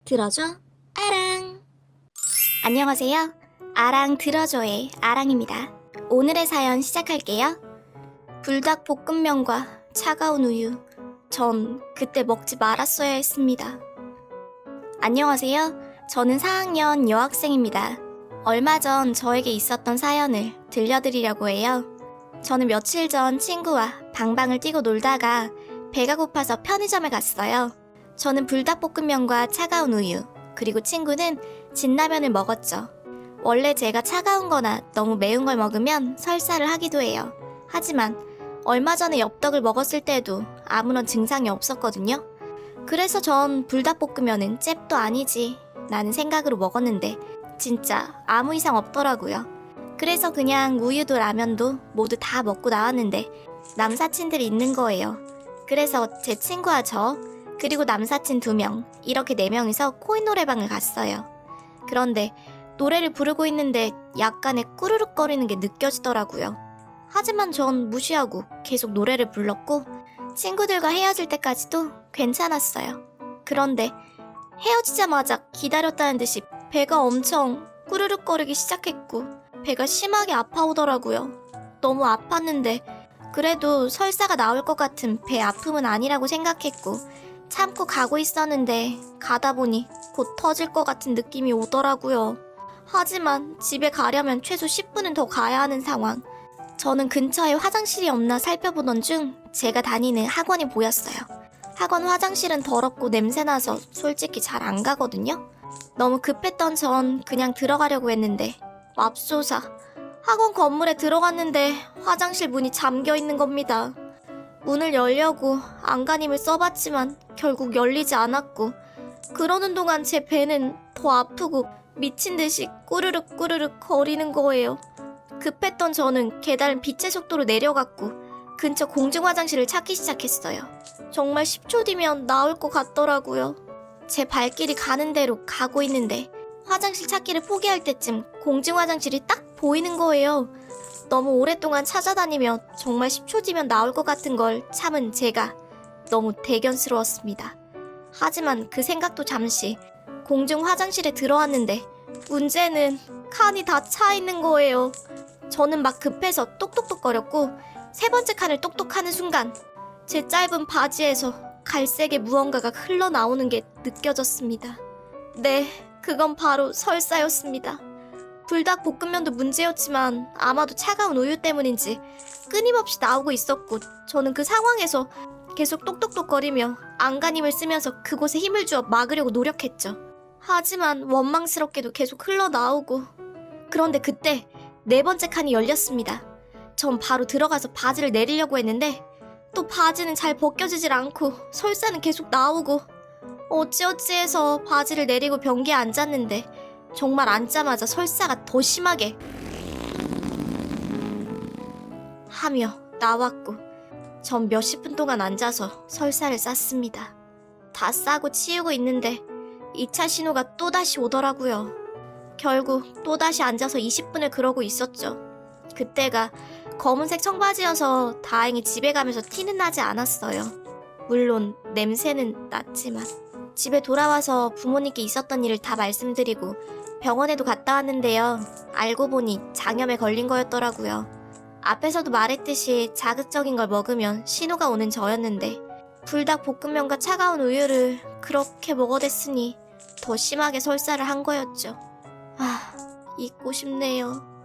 들어줘 아랑. 안녕하세요. 아랑 들어줘의 아랑입니다. 오늘의 사연 시작할게요. 불닭볶음면과 차가운 우유. 전 그때 먹지 말았어야 했습니다. 안녕하세요. 저는 4학년 여학생입니다. 얼마 전 저에게 있었던 사연을 들려드리려고 해요. 저는 며칠 전 친구와 방방을 뛰고 놀다가 배가 고파서 편의점에 갔어요. 저는 불닭볶음면과 차가운 우유, 그리고 친구는 진라면을 먹었죠. 원래 제가 차가운 거나 너무 매운 걸 먹으면 설사를 하기도 해요. 하지만 얼마 전에 엽떡을 먹었을 때도 아무런 증상이 없었거든요. 그래서 전 불닭볶음면은 잽도 아니지 라는 생각으로 먹었는데 진짜 아무 이상 없더라고요. 그래서 그냥 우유도 라면도 모두 다 먹고 나왔는데 남사친들이 있는 거예요. 그래서 제 친구와 저 그리고 남사친 2명, 이렇게 4명이서 코인 노래방을 갔어요. 그런데 노래를 부르고 있는데 약간의 꾸르륵거리는 게 느껴지더라고요. 하지만 전 무시하고 계속 노래를 불렀고 친구들과 헤어질 때까지도 괜찮았어요. 그런데 헤어지자마자 기다렸다는 듯이 배가 엄청 꾸르륵거리기 시작했고 배가 심하게 아파오더라고요. 너무 아팠는데 그래도 설사가 나올 것 같은 배 아픔은 아니라고 생각했고 참고 가고 있었는데 가다 보니 곧 터질 것 같은 느낌이 오더라고요. 하지만 집에 가려면 최소 10분은 더 가야 하는 상황. 저는 근처에 화장실이 없나 살펴보던 중 제가 다니는 학원이 보였어요. 학원 화장실은 더럽고 냄새나서 솔직히 잘 안 가거든요. 너무 급했던 전 그냥 들어가려고 했는데 맙소사 학원 건물에 들어갔는데 화장실 문이 잠겨 있는 겁니다. 문을 열려고 안간힘을 써봤지만 결국 열리지 않았고 그러는 동안 제 배는 더 아프고 미친 듯이 꾸르륵 꾸르륵 거리는 거예요. 급했던 저는 계단을 빛의 속도로 내려갔고 근처 공중 화장실을 찾기 시작했어요. 정말 10초 뒤면 나올 것 같더라고요. 제 발길이 가는 대로 가고 있는데 화장실 찾기를 포기할 때쯤 공중 화장실이 딱 보이는 거예요. 너무 오랫동안 찾아다니며 정말 10초 뒤면 나올 것 같은 걸 참은 제가 너무 대견스러웠습니다. 하지만 그 생각도 잠시 공중 화장실에 들어왔는데 문제는 칸이 다 차 있는 거예요. 저는 막 급해서 똑똑똑거렸고 3번째 칸을 똑똑하는 순간 제 짧은 바지에서 갈색의 무언가가 흘러나오는 게 느껴졌습니다. 네, 그건 바로 설사였습니다. 불닭볶음면도 문제였지만 아마도 차가운 우유 때문인지 끊임없이 나오고 있었고 저는 그 상황에서 계속 똑똑똑거리며 안간힘을 쓰면서 그곳에 힘을 주어 막으려고 노력했죠. 하지만 원망스럽게도 계속 흘러나오고 그런데 그때 4번째 칸이 열렸습니다. 전 바로 들어가서 바지를 내리려고 했는데 또 바지는 잘 벗겨지질 않고 설사는 계속 나오고 어찌어찌해서 바지를 내리고 변기에 앉았는데 정말 앉자마자 설사가 더 심하게 하며 나왔고 전 몇십 분 동안 앉아서 설사를 쌌습니다. 다 싸고 치우고 있는데 2차 신호가 또다시 오더라고요. 결국 또다시 앉아서 20분을 그러고 있었죠. 그때가 검은색 청바지여서 다행히 집에 가면서 티는 나지 않았어요. 물론 냄새는 났지만 집에 돌아와서 부모님께 있었던 일을 다 말씀드리고 병원에도 갔다 왔는데요. 알고 보니 장염에 걸린 거였더라고요. 앞에서도 말했듯이 자극적인 걸 먹으면 신호가 오는 저였는데 불닭볶음면과 차가운 우유를 그렇게 먹어댔으니 더 심하게 설사를 한 거였죠. 잊고 싶네요.